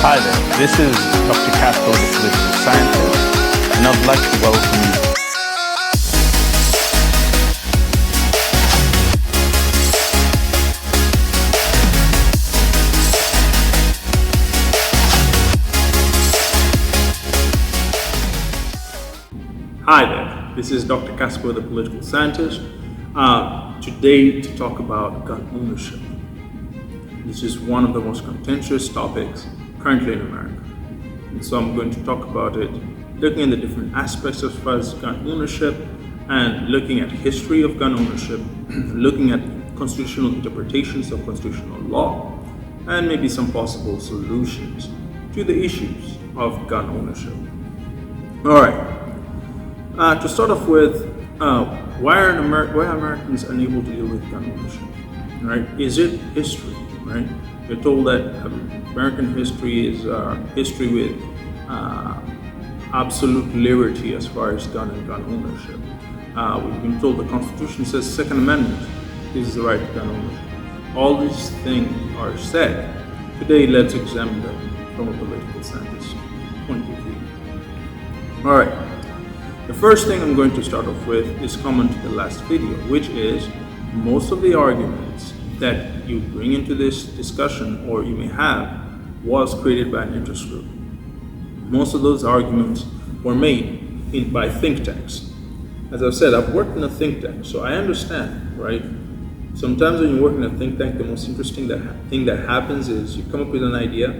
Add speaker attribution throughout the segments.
Speaker 1: Hi there, this is Dr. Casper, the political scientist, and I'd like to welcome you.
Speaker 2: Hi there, this is Dr. Casper, the political scientist, today to talk about gun ownership. This is one of the most contentious topics currently in America. And so I'm going to talk about it, looking at the different aspects as far as gun ownership and looking at history of gun ownership, looking at constitutional interpretations of constitutional law, and maybe some possible solutions to the issues of gun ownership. All right. To start off with, why are Americans unable to deal with gun ownership? Right? Is it history? Right? We're told that American history is history with absolute liberty as far as gun and gun ownership. We've been told the Constitution says Second Amendment gives the right to gun ownership. All these things are said. Today, let's examine them from a political scientist point of view. All right. The first thing I'm going to start off with is common to the last video, which is most of the arguments that you bring into this discussion or you may have was created by an interest group. Most of those arguments were made by think tanks. As I've said, I've worked in a think tank, so I understand, right? Sometimes when you work in a think tank, the most interesting thing that happens is you come up with an idea.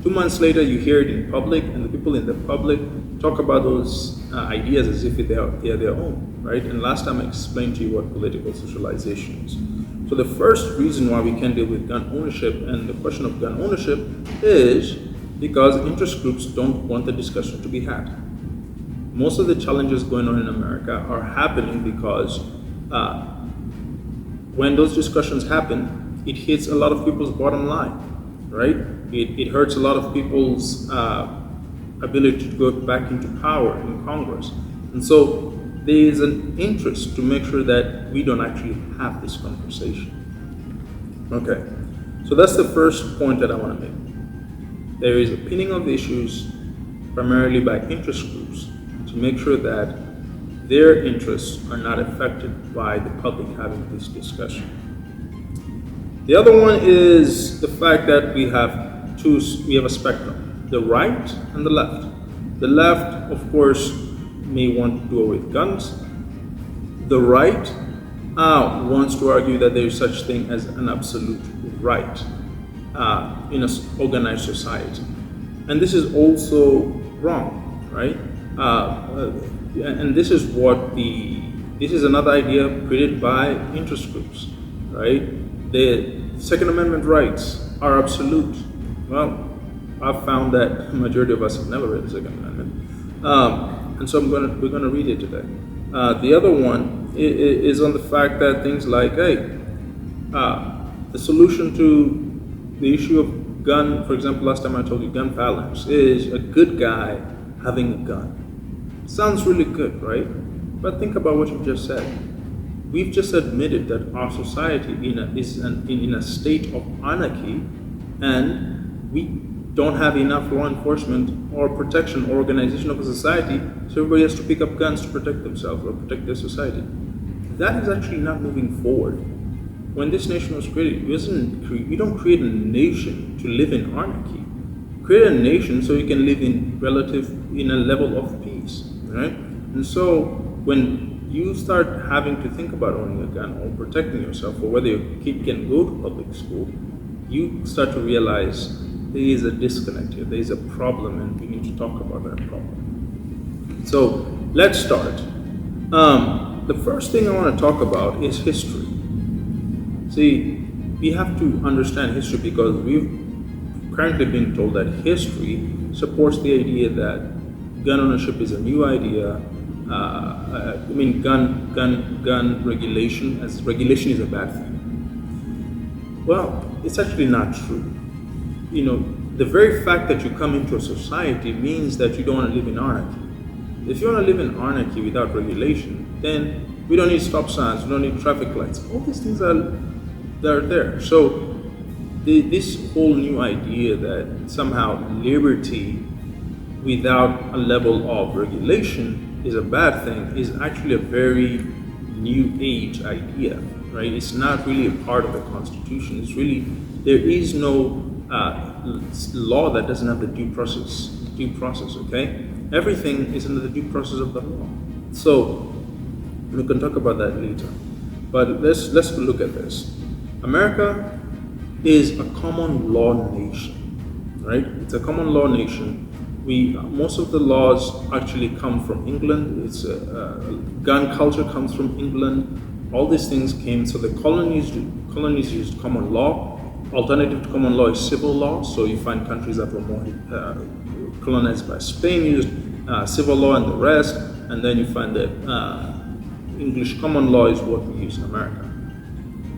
Speaker 2: 2 months later, you hear it in public, and the people in the public talk about those ideas as if they are their own, right? And last time I explained to you what political socialization is. So the first reason why we can deal with gun ownership and the question of gun ownership is because interest groups don't want the discussion to be had. Most of the challenges going on in America are happening because when those discussions happen, it hits a lot of people's bottom line, right? It hurts a lot of people's ability to go back into power in Congress. And so there is an interest to make sure that we don't actually have this conversation. Okay, so that's the first point that I want to make. There is a pinning of issues primarily by interest groups to make sure that their interests are not affected by the public having this discussion. The other one is the fact that we have a spectrum, the right and the left. The left, of course, may want to do away with guns. The right wants to argue that there is such thing as an absolute right in an organized society. And this is also wrong, right? And this is another idea created by interest groups, right? The Second Amendment rights are absolute. Well, I've found that the majority of us have never read the Second Amendment. And so we're going to read it today. The other one is on the fact that things like, the solution to the issue of gun, for example, last time I told you gun violence, is a good guy having a gun. Sounds really good, right? But think about what you just said. We've just admitted that our society is in a state of anarchy, and we don't have enough law enforcement or protection or organization of a society, so everybody has to pick up guns to protect themselves or protect their society. That is actually not moving forward. When this nation was created, you don't create a nation to live in anarchy. Create a nation so you can live in a level of peace, right? And so when you start having to think about owning a gun or protecting yourself, or whether your kid can go to public school, you start to realize there is a disconnect here, there is a problem, and we need to talk about that problem. So let's start. The first thing I want to talk about is history. See, we have to understand history because we've currently been told that history supports the idea that gun ownership is a new idea. Gun regulation, as regulation is a bad thing. Well, it's actually not true. The very fact that you come into a society means that you don't want to live in anarchy. If you want to live in anarchy without regulation, then we don't need stop signs, we don't need traffic lights. All these things are there. So this whole new idea that somehow liberty without a level of regulation is a bad thing is actually a very new age idea, right? It's not really a part of the Constitution. It's really, there is no law that doesn't have the due process, okay? Everything is under the due process of the law. So we can talk about that later. But let's look at this. America is a common law nation, right? It's a common law nation. Most of the laws actually come from England. It's gun culture comes from England. All these things came. So the colonies used common law. Alternative to common law is civil law. So you find countries that were more colonized by Spain used civil law and the rest, and then you find that English common law is what we use in America.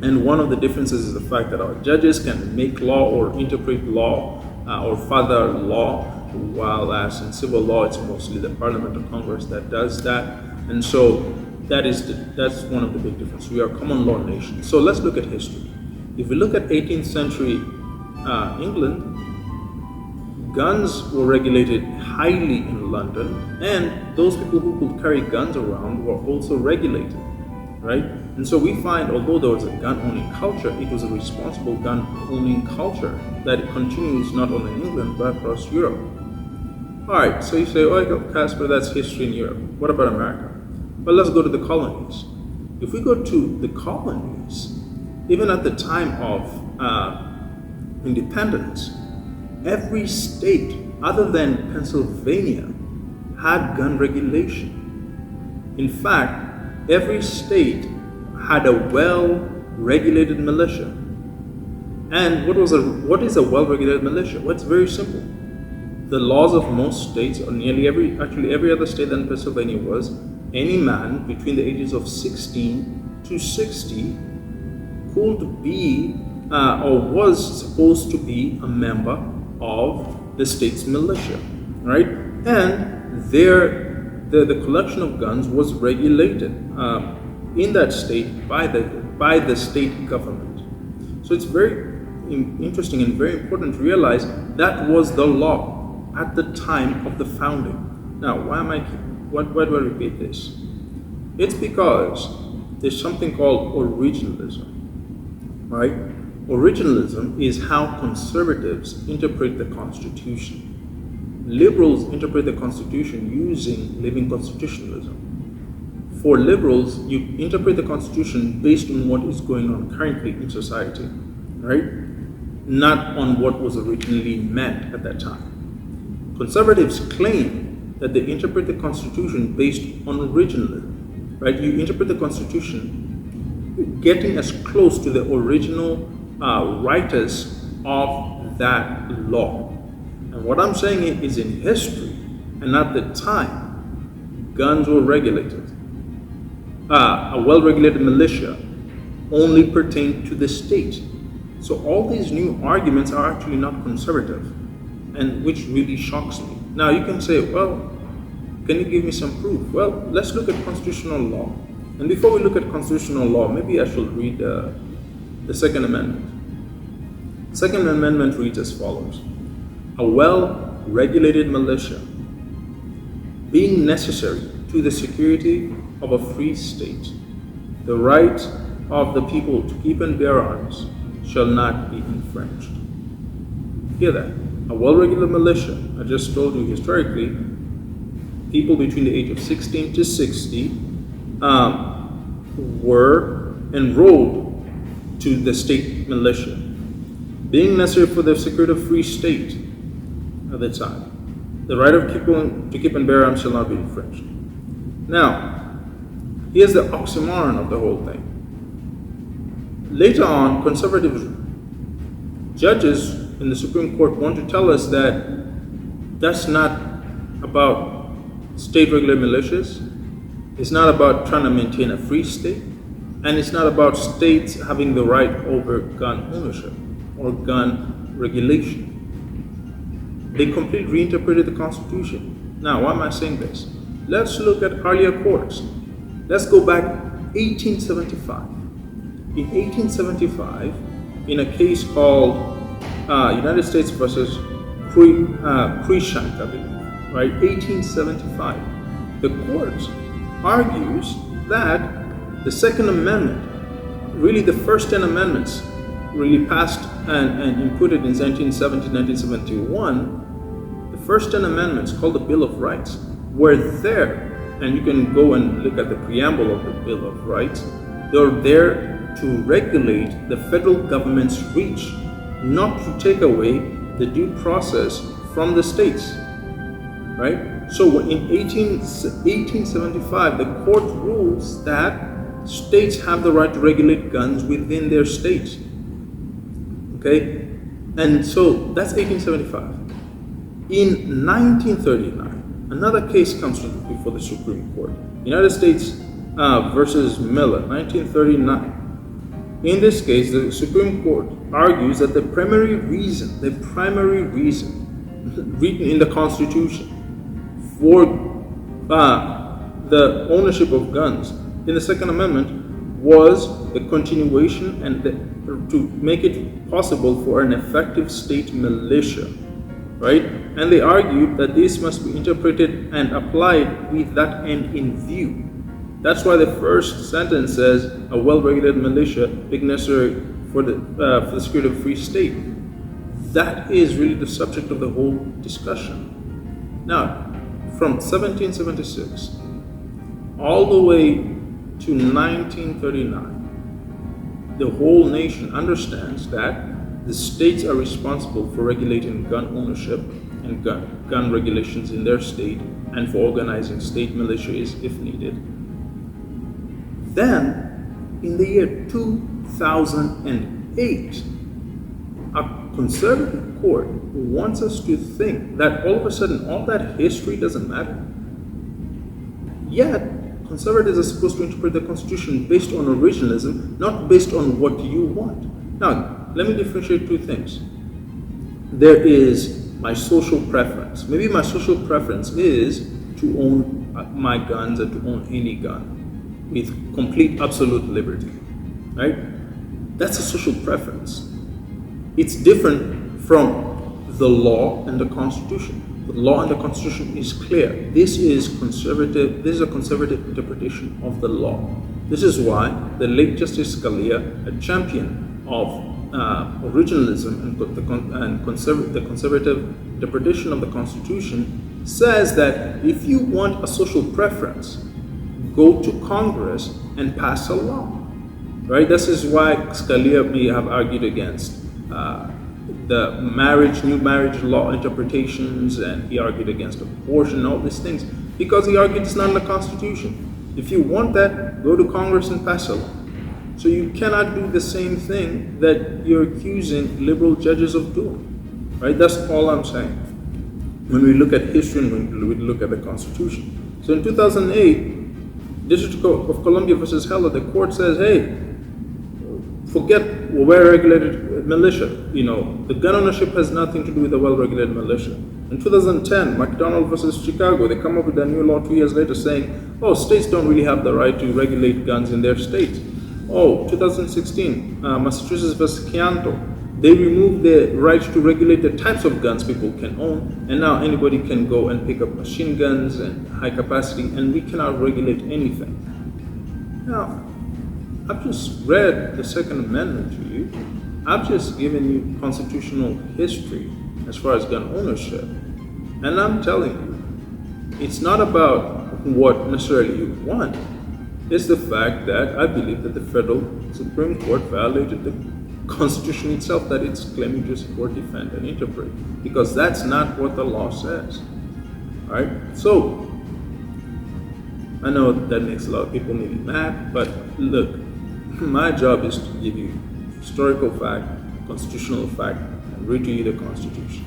Speaker 2: And one of the differences is the fact that our judges can make law or interpret law or further law, while as in civil law, it's mostly the Parliament or Congress that does that. And so that's one of the big differences. We are a common law nation. So let's look at history. If we look at 18th century England, guns were regulated highly in London, and those people who could carry guns around were also regulated, right? And so we find, although there was a gun-owning culture, it was a responsible gun-owning culture that continues not only in England but across Europe. All right, so you say, oh, Casper, that's history in Europe. What about America? Well, let's go to the colonies. If we go to the colonies, even at the time of independence, every state other than Pennsylvania had gun regulation. In fact, every state had a well-regulated militia. And what is a well-regulated militia? Well, it's very simple. The laws of most states, or nearly every other state than Pennsylvania, was any man between the ages of 16 to 60 could be or was supposed to be a member of the state's militia, right? And the collection of guns was regulated in that state by the state government. So it's very interesting and very important to realize that was the law at the time of the founding. Now, why do I repeat this? It's because there's something called originalism, right? Originalism is how conservatives interpret the Constitution. Liberals interpret the Constitution using living constitutionalism. For liberals, you interpret the Constitution based on what is going on currently in society, right? Not on what was originally meant at that time. Conservatives claim that they interpret the Constitution based on originalism, right? You interpret the Constitution getting as close to the original writers of that law. And what I'm saying is, in history and at the time, guns were regulated. A well-regulated militia only pertained to the state. So all these new arguments are actually not conservative, and which really shocks me. Now you can say, well, can you give me some proof? Well, let's look at constitutional law. And before we look at constitutional law, maybe I should read the Second Amendment. The Second Amendment reads as follows: a well-regulated militia, being necessary to the security of a free state, the right of the people to keep and bear arms shall not be infringed. Hear that? A well-regulated militia, I just told you historically, people between the age of 16 to 60 were enrolled to the state militia, being necessary for the security of free state at the time. The right of people to keep and bear arms shall not be infringed. Now, here's the oxymoron of the whole thing. Later on, conservative judges in the Supreme Court want to tell us that that's not about state-regulated militias, it's not about trying to maintain a free state, and it's not about states having the right over gun ownership or gun regulation. They completely reinterpreted the Constitution. Now, why am I saying this? Let's look at earlier courts. Let's go back 1875. In 1875, in a case called United States versus Cruikshank, I believe, right, 1875. The court argues that the Second Amendment, really the first 10 amendments, really passed and inputted in 1970, 1971, the first 10 amendments, called the Bill of Rights, were there, and you can go and look at the preamble of the Bill of Rights. They're there to regulate the federal government's reach, not to take away the due process from the states, right? So in 1875, the court rules that states have the right to regulate guns within their states. Okay, and so that's 1875. In 1939, another case comes before the Supreme Court, United States versus Miller, 1939. In this case, the Supreme Court argues that the primary reason written in the Constitution for the ownership of guns in the Second Amendment was the continuation and to make it possible for an effective state militia, right? And they argued that this must be interpreted and applied with that end in view. That's why the first sentence says, a well-regulated militia being necessary for the security of a free state. That is really the subject of the whole discussion. Now, from 1776 all the way to 1939, the whole nation understands that the states are responsible for regulating gun ownership and gun regulations in their state and for organizing state militias if needed. Then, in the year 2008, a conservative court wants us to think that all of a sudden all that history doesn't matter. Yet, conservatives are supposed to interpret the Constitution based on originalism, not based on what you want. Now, let me differentiate two things. There is my social preference. Maybe my social preference is to own my guns and to own any gun with complete absolute liberty, right? That's a social preference. It's different from the law and the Constitution. The law and the Constitution is clear. This is conservative. This is a conservative interpretation of the law. This is why the late Justice Scalia, a champion of originalism and the conservative interpretation of the Constitution, says that if you want a social preference, go to Congress and pass a law, right? This is why Scalia may have argued against the new marriage law interpretations, and he argued against abortion and all these things, because he argued it's not in the Constitution. If you want that, go to Congress and pass a law. So you cannot do the same thing that you're accusing liberal judges of doing, right? That's all I'm saying. When we look at history and when we look at the Constitution. So in 2008, District of Columbia versus Heller, the court says, hey, forget a well-regulated militia. The gun ownership has nothing to do with a well-regulated militia. In 2010, McDonald versus Chicago, they come up with a new law 2 years later saying, oh, states don't really have the right to regulate guns in their states. Oh, 2016, Massachusetts versus Chianto, they removed the right to regulate the types of guns people can own, and now anybody can go and pick up machine guns and high capacity, and we cannot regulate anything. Now, I've just read the Second Amendment to you. I've just given you constitutional history as far as gun ownership. And I'm telling you, it's not about what necessarily you want. It's the fact that I believe that the federal Supreme Court violated the Constitution itself that it's claiming to support, defend, and interpret. Because that's not what the law says. All right? So, I know that makes a lot of people maybe mad, but look, my job is to give you historical fact, constitutional fact, and read to you the Constitution.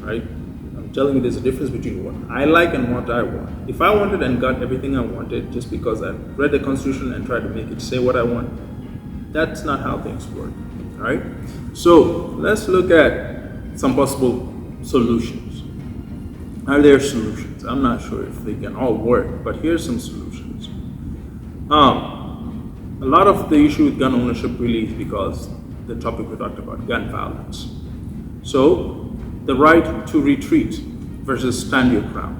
Speaker 2: Right? I'm telling you there's a difference between what I like and what I want. If I wanted and got everything I wanted just because I read the Constitution and tried to make it say what I want, that's not how things work. All right? So let's look at some possible solutions. Are there solutions? I'm not sure if they can all work, but here's some solutions. A lot of the issue with gun ownership really is because the topic we talked about, gun violence. So, the right to retreat versus stand your ground.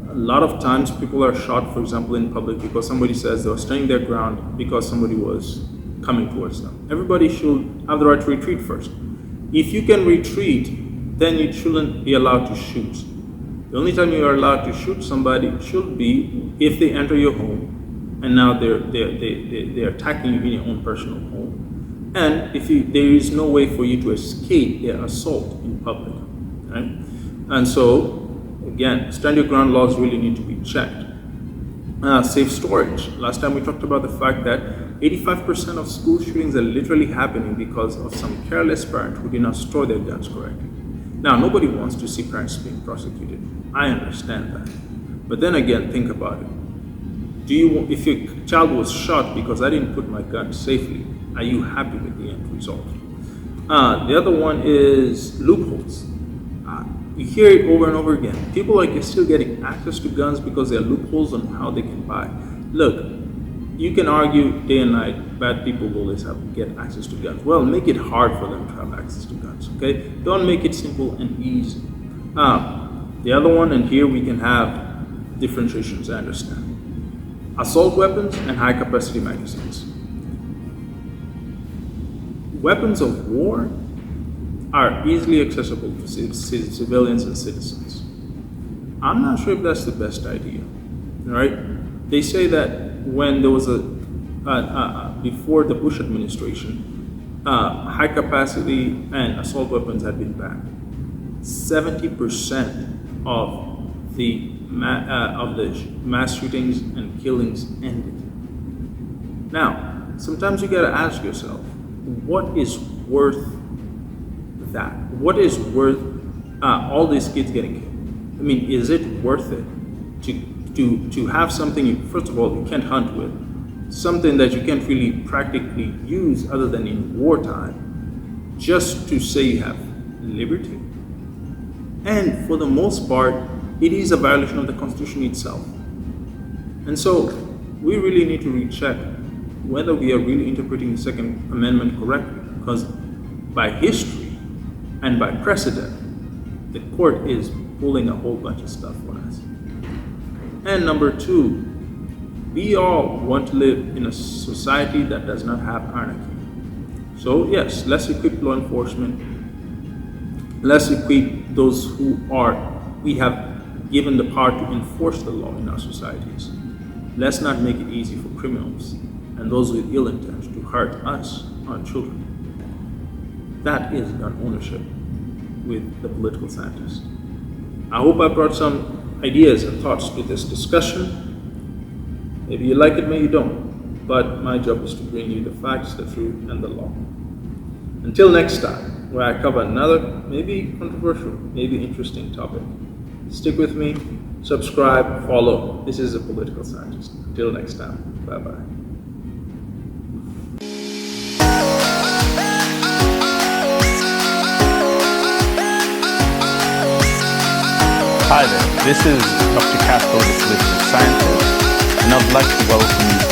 Speaker 2: A lot of times people are shot, for example, in public because somebody says they were standing their ground because somebody was coming towards them. Everybody should have the right to retreat first. If you can retreat, then you shouldn't be allowed to shoot. The only time you are allowed to shoot somebody should be if they enter your home and now they're attacking you in your own personal home. And if there is no way for you to escape their assault in public. Right? And so, again, stand your ground laws really need to be checked. Safe storage. Last time we talked about the fact that 85% of school shootings are literally happening because of some careless parent who did not store their guns correctly. Now, nobody wants to see parents being prosecuted. I understand that. But then again, think about it. If your child was shot because I didn't put my gun safely, are you happy with the end result? The other one is loopholes. You hear it over and over again. People are still getting access to guns because there are loopholes on how they can buy. Look, you can argue day and night, bad people will always get access to guns. Well, make it hard for them to have access to guns, okay? Don't make it simple and easy. The other one, and here we can have differentiations, I understand. Assault weapons and high-capacity magazines. Weapons of war are easily accessible to civilians and citizens. I'm not sure if that's the best idea, right? They say that when there was before the Bush administration, high capacity and assault weapons had been banned. 70% of the mass shootings and killings ended. Now, sometimes you gotta ask yourself, what is worth that? What is worth all these kids getting killed? I mean, is it worth it to have something first of all, you can't hunt with, something that you can't really practically use other than in wartime, just to say you have liberty? And for the most part, it is a violation of the Constitution itself. And so, we really need to recheck whether we are really interpreting the Second Amendment correctly, because by history and by precedent, the court is pulling a whole bunch of stuff on us. And number two, we all want to live in a society that does not have anarchy. So yes, let's equip law enforcement. Let's equip those we have given the power to enforce the law in our societies. Let's not make it easy for criminals and those with ill intent to hurt us, our children. That is gun ownership with the political scientist. I hope I brought some ideas and thoughts to this discussion. Maybe you like it, maybe you don't. But my job is to bring you the facts, the truth, and the law. Until next time, where I cover another, maybe controversial, maybe interesting topic. Stick with me, subscribe, follow. This is a political scientist. Until next time, bye-bye.
Speaker 1: Hi there, this is Dr. Casper, the political scientist, and I'd like to welcome you